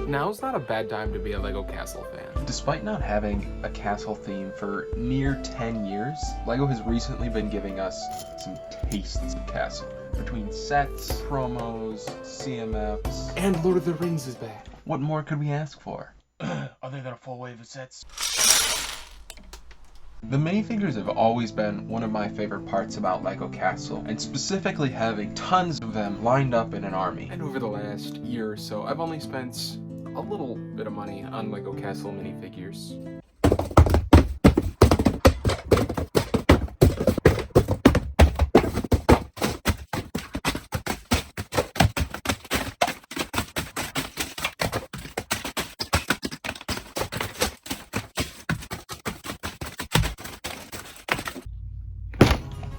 Now's not a bad time to be a LEGO Castle fan. Despite not having a castle theme for near 10 years, LEGO has recently been giving us some tastes of castle. Between sets, promos, CMFs, And Lord of the Rings is back. What more could we ask for? Other than a full wave of sets. The minifigures have always been one of my favorite parts about LEGO Castle, and specifically having tons of them lined up in an army. And over the last year or so, I've only spent a little bit of money on LEGO Castle minifigures.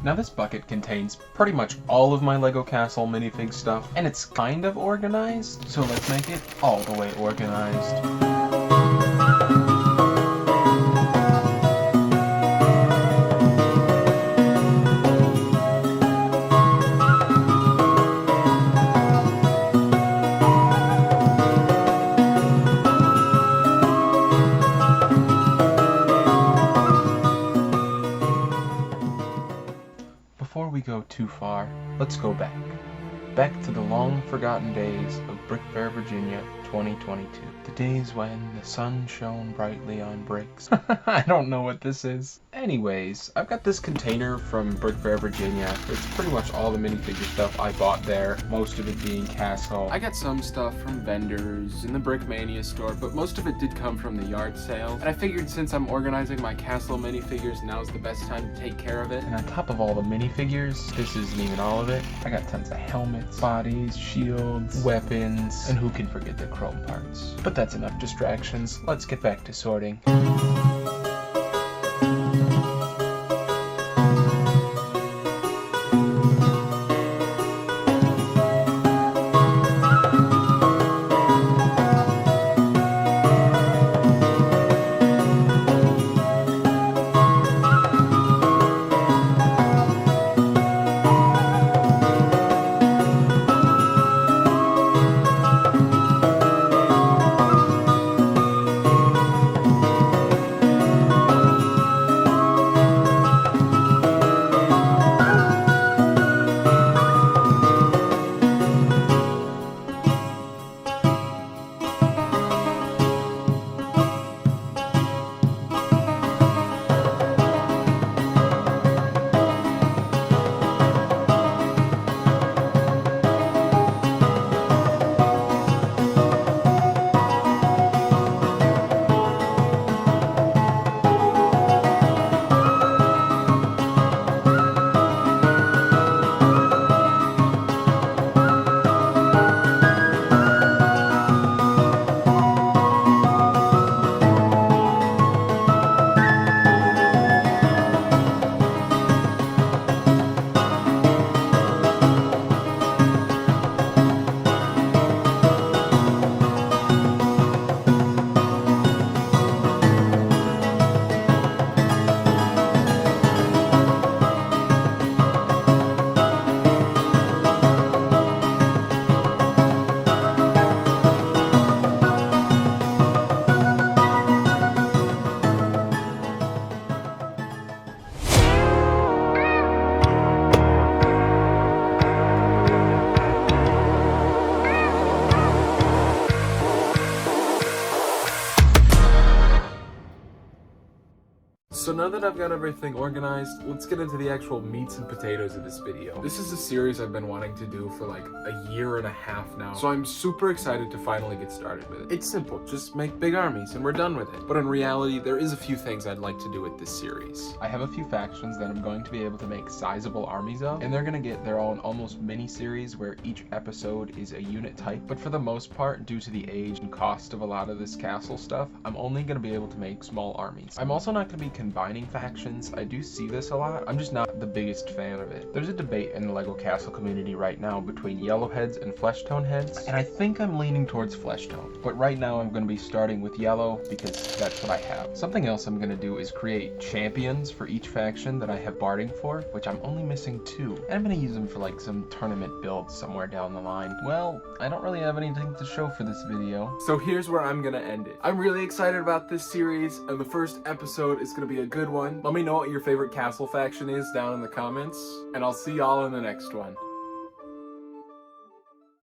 Now this bucket contains pretty much all of my LEGO Castle minifig stuff, and it's kind of organized, so let's make it all the way organized. Before we go too far, let's go back. Back to the long-forgotten days of Brick Fair, Virginia, 2022. The days when the sun shone brightly on bricks. I don't know what this is. Anyways, I've got this container from Brick Fair, Virginia. It's pretty much all the minifigure stuff I bought there, most of it being Castle. I got some stuff from vendors in the Brickmania store, but most of it did come from the yard sale. And I figured since I'm organizing my Castle minifigures, now's the best time to take care of it. And on top of all the minifigures, this isn't even all of it, I got tons of helmets, bodies, shields, weapons, and who can forget the chrome parts. But that's enough distractions. Let's get back to sorting. So now that I've got everything organized, let's get into the actual meats and potatoes of this video. This is a series I've been wanting to do for like a year and a half now, so I'm super excited to finally get started with it. It's simple, just make big armies and we're done with it. But in reality, there is a few things I'd like to do with this series. I have a few factions that I'm going to be able to make sizable armies of, and they're going to get their own almost mini-series where each episode is a unit type. But for the most part, due to the age and cost of a lot of this castle stuff, I'm only going to be able to make small armies. I'm also not going to be combining combining factions. I do see this a lot. I'm just not the biggest fan of it. There's a debate in the LEGO Castle community right now between yellow heads and flesh tone heads, and I think I'm leaning towards flesh tone. But right now I'm going to be starting with yellow because that's what I have. Something else I'm going to do is create champions for each faction that I have barding for, which I'm only missing 2. And I'm going to use them for like some tournament builds somewhere down the line. Well, I don't really have anything to show for this video. So here's where I'm gonna end it. I'm really excited about this series, and the first episode is gonna be a good one. Let me know what your favorite castle faction is down in the comments, and I'll see y'all in the next one.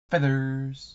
Feathers.